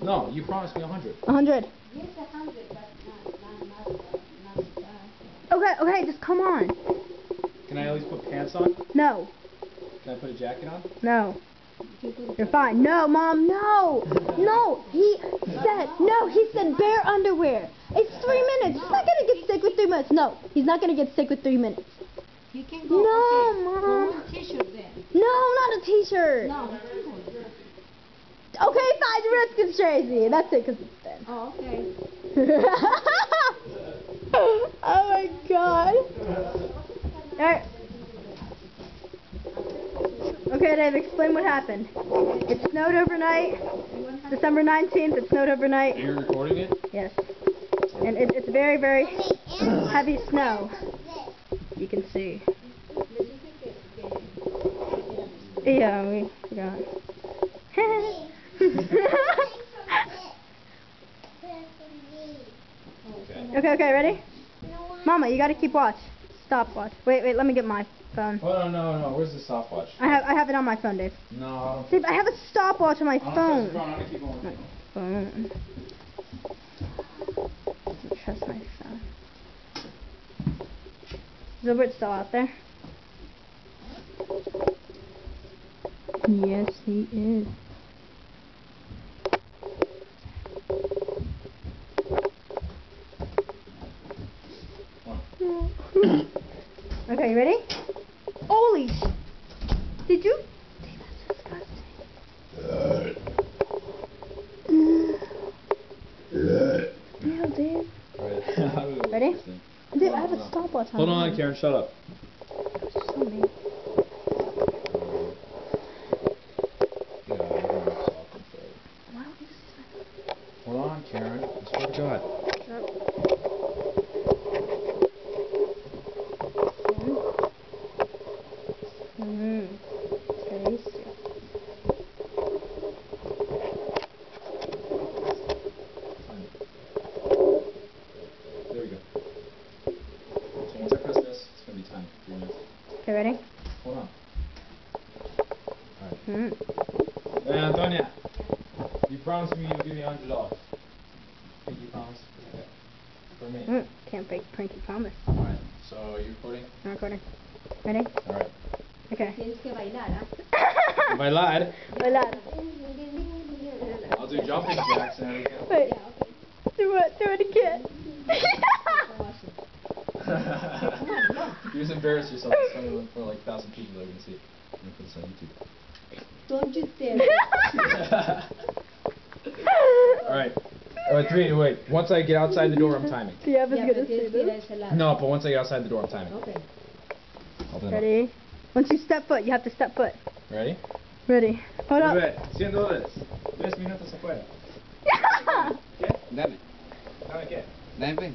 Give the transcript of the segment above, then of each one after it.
No, you promised me 100. 100. Yes, 100, but not Okay, okay, just come on. Can I at least put pants on? No. Can I put a jacket on? No. You're fine. No, Mom, no. No, he said bare underwear. It's 3 minutes. He's not going to get sick with 3 minutes. No, he's not going to get sick with 3 minutes. He can go. No, Okay. Mom. Go on t-shirt then. No, not a t-shirt. No. Okay, fine, the rest gets Tracy. That's it, because it's thin. Oh, okay. Oh my god. Alright. Okay, Dave, explain what happened. It snowed overnight. December 19th, it snowed overnight. Are you recording it? Yes. And it's very, very heavy snow. You can see. Yeah, we got it. Okay, ready? Mama, you gotta keep watch. Stopwatch. Wait, let me get my phone. Oh, no. Where's the stopwatch? I have it on my phone, Dave. No, I don't. Dave, I have a stopwatch on my I don't phone. trust your phone. I'm gonna keep going with you. Phone. Doesn't trust my phone. Is Gilbert still out there? Yes, he is. Okay, you ready? Holy sh... Did you... Dave, that's disgusting. Yeah, Dave. Alright. Ready? Dave, I have a stopwatch on. Hold on, Karen, shut up. So mean. Why don't you just... Hold on, Karen. I swear to God. There we go. So once I press this, it's going to be time. 3 minutes. Okay, ready? Hold on. Alright. Mm. Hey, Antonia. You promised me you'll give me $100. Think you promise? Okay. For me. Can't break Pranky promise. Alright. So, are you recording? I'm recording. Ready? Alright. Okay. Tienes que bailar, ¿ah? Bailar. Bailar. I'll do jumping jacks and everything. Wait. Do it again. You just embarrass yourself in front of like 1,000 people that are going to see it. I'm going to put this on YouTube. Don't you dare. Alright. Alright, 3, wait. Once I get outside the door, I'm timing. Yeah, but Ya, gonna pero see tienes que ir a this. ese lado. No, but once I get outside the door, I'm timing. Okay. Open it Ready? Once you step foot, you have to step foot. up. Ready? Ready. Hold up. $100. 3 minutos afuera. ¿Qué? Dame, ¿Dame qué? dame,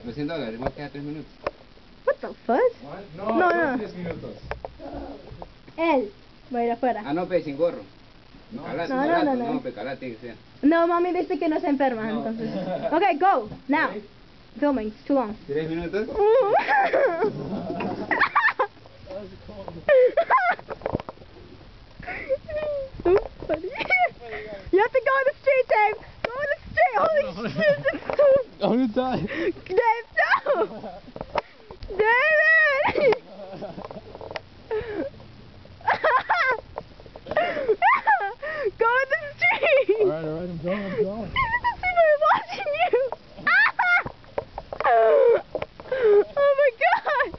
$300, más queda 3 minutos. What the fuck? What? No, No, no. 10 minutos. Él va a ir afuera. Ah, no, pe, sin gorro. No. Calate, No, barato, no, no. no, pe, calate que sea. No, mami dice que no se enferma, No. entonces. Okay, go. Now. Ready? Filming. It's too long. 3 minutos. So funny. You have to go in the street, Dave. Go in the street. Holy shit. This is so... I'm gonna die. Dave, no. David. Go in the street. Alright, I'm going. David, the people are watching you. Oh my god.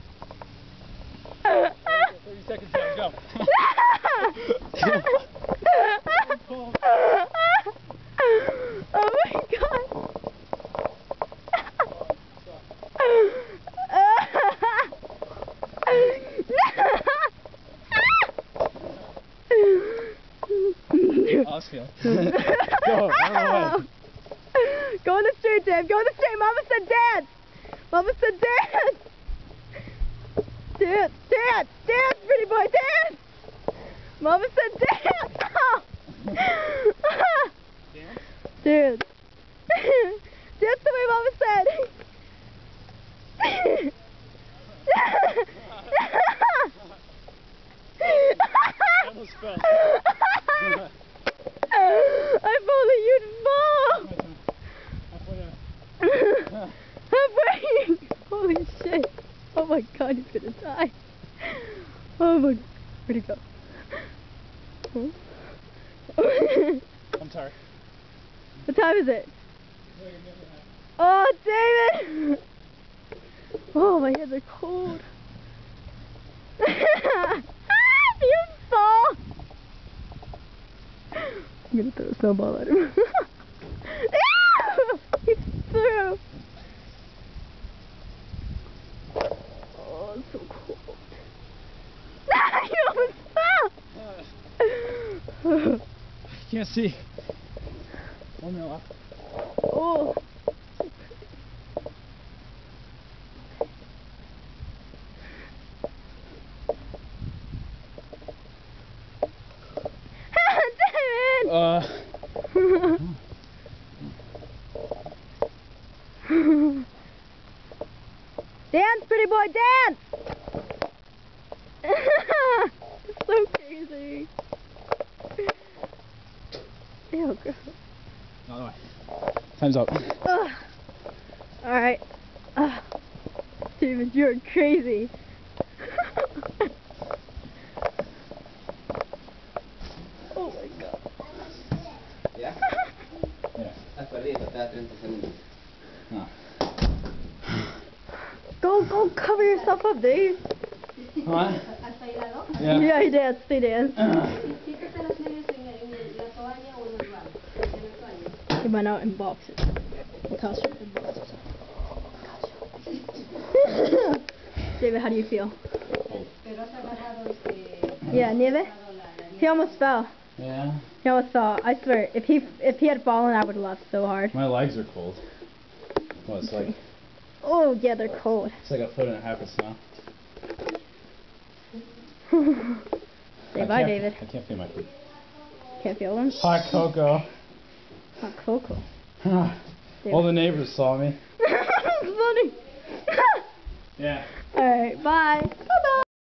30 seconds left, go. Oh my god. Oscar. Go, run away. Go in the street, Dave. Go in the street. Mama said dance. Mama said dance. Dance, dance, dance, pretty boy, dance. Mama said dance. Dance. Dance the way Mama said. Almost fell. If only you'd fall. god, he's gonna die. Oh my god. Where'd he go? Oh. I'm tired. What time is it? Oh, David! Oh, my hands are cold. You saw! I'm gonna throw a snowball at him. He threw. Oh, it's so cold. You almost fell! Can't see. 1 minute left. Oh. Dance, pretty boy, dance! It's so crazy. Ew, gross. Another way. Time's up. Alright. David, you're crazy. Oh my god. ¿Ya? Yeah. Estás perdido, estás 30 segundos. No. Go cover yourself up, Dave. What? ¿Has bailado? Yeah, he danced, they danced. Quítate las medias en la toalla o en el baño. En la toalla. He went out in boxes. Costume in boxes. David, how do you feel? Pero has agarrado este... Yeah, nieve? agarrado la He almost fell. Yeah. He almost fell. I swear, if he had fallen, I would have laughed so hard. My legs are cold. Well, it's like Oh, yeah, they're cold. it's like 1.5 feet of snow. Say bye, David. I can't feel my feet. Can't feel them. Hot cocoa. Hot cocoa. All the neighbors saw me. Funny. Yeah. Alright, bye. Bye-bye.